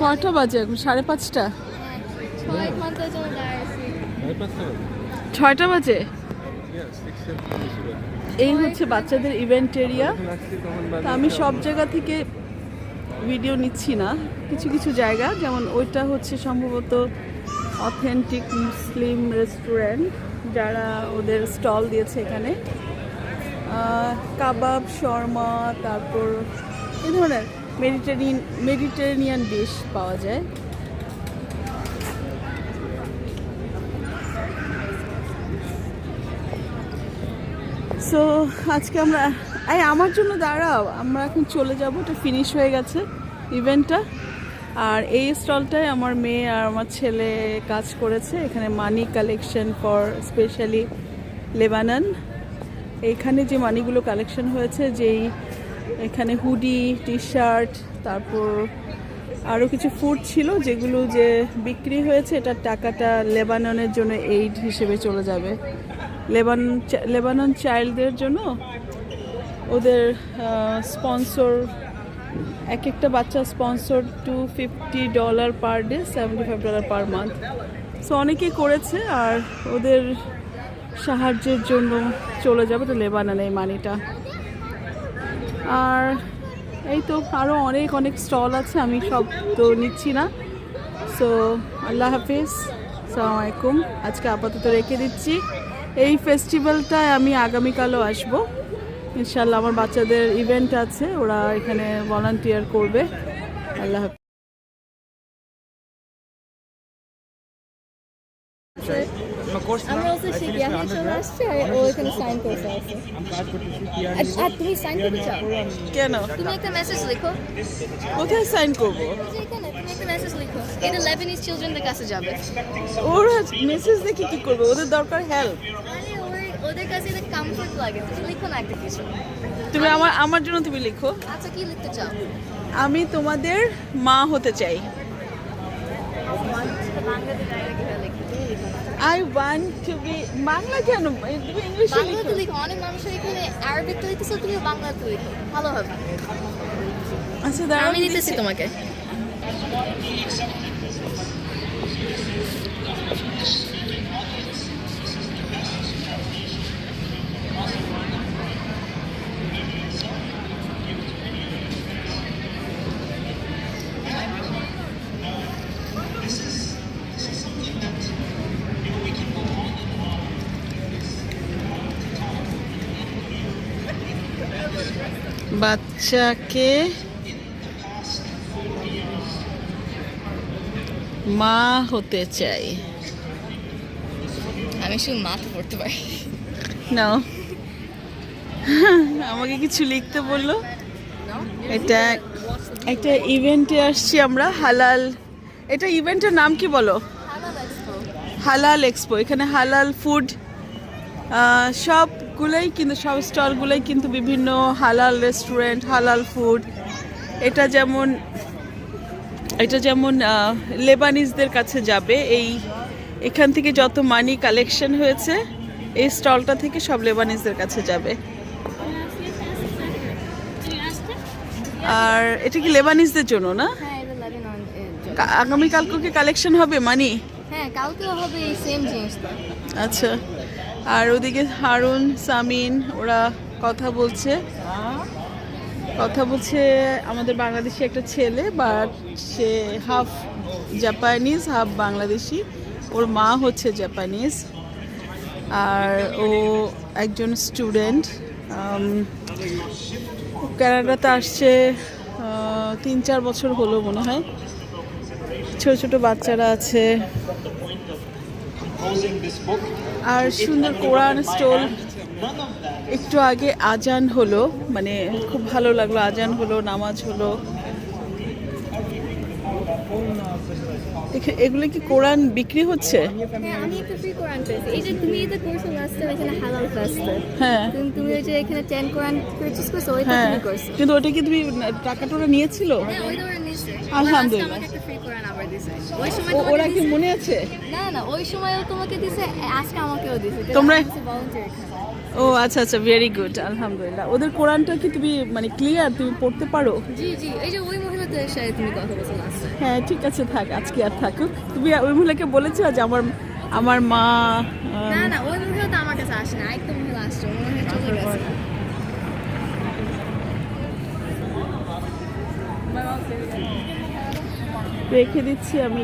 কটা বাজে এখন? 5:30। 6টা বাজে। এই হচ্ছে বাচ্চাদের ইভেন্ট এরিয়া। আমি সব জায়গা থেকে ভিডিও নিচ্ছি না, কিছু কিছু জায়গা, যেমন ওইটা হচ্ছে সম্ভবত অথেন্টিক মুসলিম রেস্টুরেন্ট, যারা ওদের স্টল দিয়েছে এখানে কাবাব, শর্মা, তারপর এই ধরনের মেডিটেরেনিয়ান ডিশ পাওয়া যায়। সো আজকে আমরা আমার জন্য দাঁড়াও, আমরা এখন চলে যাব, এটা ফিনিশ হয়ে গেছে ইভেন্টটা। আর এই স্টলটায় আমার মেয়ে আর আমার ছেলে কাজ করেছে। এখানে মানি কালেকশন ফর স্পেশালি লেবানন। এইখানে যে মানিগুলো কালেকশন হয়েছে, যেই এখানে হুডি, টি শার্ট, তারপর আরও কিছু ফুড ছিল যেগুলো যে বিক্রি হয়েছে, এটার টাকাটা লেবাননের জন্য এইড হিসেবে চলে যাবে। লেবানন চাইল্ডদের জন্য ওদের স্পন্সর, এক একটা বাচ্চা sponsor $250 per day, $75 per month. So অনেকেই করেছে, আর ওদের সাহায্যের জন্য চলে যাবে তো লেবাননে এই মানিটা। আর এই তো আরও অনেক অনেক স্টল আছে, আমি সব তো নিচ্ছি না। সো আল্লাহ হাফিজ, আসসালামু আলাইকুম। আজকে আপাতত রেখে দিচ্ছি। এই ফেস্টিভ্যালটায় আমি আগামীকালও আসবো ইনশাল্লাহ। আমার বাচ্চাদের ইভেন্ট আছে, ওরা এখানে ভলান্টিয়ার করবে। আল্লাহ হাফিজ। আমরা হচ্ছে শিখিয়াহি চলে আসছি, আর ও এখানে সাইন করতে আছে। আর তুমি সাইন করতে চাও? কেন? তুমি একটা মেসেজ লিখো। কোথায় সাইন করবো? এখানে তুমি একটা মেসেজ লিখো, এটা লেবানিজ চিলড্রেনদের কাছে যাবে। ওরা মেসেজ দেখে কি করবে? ওদের দরকার হেল্প। আরে ওদের কাছে এটা কমফোর্ট লাগে, তুমি লিখো না একটা কিছু। তুমি আমার জন্য তুমি লিখো। আচ্ছা, কি লিখতে চাও? আমি তোমাদের মা হতে চাই। বাংলাতে ডাইরেক্ট লিখো, তুমি লিখো না। I want to be Bangla কেন? তুমি ইংলিশে বাংলাতে লিখো। লিখো, অনেক মানুষের এখানে আরবিতে লিখতেছো, তুমি বাংলাতে লিখো, ভালো হবে। আচ্ছা দাঁড়াও, আমি দিতেছি তোমাকে। বাচ্চাকে মা হতে চাই। আমি শুধু মাথা পড়তে পারি না, আমাকে কিছু লিখতে বললো। এটা একটা ইভেন্টে আসছি আমরা, হালাল। এটা ইভেন্টের নাম কি বলো? হালাল এক্সপো। এখানে হালাল ফুড সবগুলোই কিন্তু, সব স্টলগুলোই কিন্তু বিভিন্ন হালাল রেস্টুরেন্ট, হালাল ফুড। এটা যেমন লেবানিজদের কাছে যাবে। এখান থেকে যত মানি কালেকশন হয়েছে এই স্টলটা থেকে সব লেবানিজদের কাছে যাবে। আর এটা কি লেবানিজদের জন্য না? হ্যাঁ, এটা লেবানন। আগামীকালকে কি কালেকশন হবে মানি? হ্যাঁ, কালকেও হবে এই সেম জিনিসটা। আচ্ছা। আর ওদিকে হারুন, সামিন ওরা কথা বলছে আমাদের বাংলাদেশি একটা ছেলে, বাট সে হাফ জাপানিজ হাফ বাংলাদেশি। ওর মা হচ্ছে জাপানিজ, আর ও একজন স্টুডেন্ট। কানাডাতে আসছে 3-4 বছর হলো মনে হয়। ছোট ছোট বাচ্চারা আছে, আর সুন্দর কোরআন স্টল। একটু আগে আজান হলো, মানে খুব ভালো লাগলো, আজান হলো, নামাজ হলো, এগুলো কি কোরআন বিক্রি হচ্ছে? হ্যাঁ, আমি একটা ফ্রি কোরআন পেয়েছি। এই যে তুমি এটা করছো লাস্ট টাইম এখানে হালাল ফাস্টে, হ্যাঁ তুমি ওই যে এখানে 10 কোরআন পারচেজ করছো, ওইটা হ্যাঁ, তুমি করছো। কিন্তু ওটা কি তুমি টাকাটা ওরা নিয়েছিল? হ্যাঁ, ওইটা ওরা নিছে। আলহামদুলিল্লাহ। আমাকে একটা ফ্রি কোরআন আবার দিছে। ওই সময় ওরা তোমাকে কি দিছে। মনে আছে? না না, ওই সময়ও তোমাকে দিছে, আজকে আমাকেও দিছে। তোমরা- ভলান্টিয়ার এখানে। ও আচ্ছা আচ্ছা, ভেরি গুড, আলহামদুলিল্লাহ। ওদের কোরআনটা কি তুমি মানে ক্লিয়ার, তুমি পড়তে পারো? জি জি, এই যে ওই মহিলাদের সাথে তুমি কথা বলছো লাস্ট টাইম। হ্যাঁ ঠিক আছে, থাক, আজকে আর থাকুক। তুমি ওই মহিলাকে বলেছো যে আমার মা না না, ওই মহিলা তো আমার কাছে আসে না, আরেকটা মহিলা আসছে, ওই মহিলা চলে গেছে। রেখে দিচ্ছি আমি।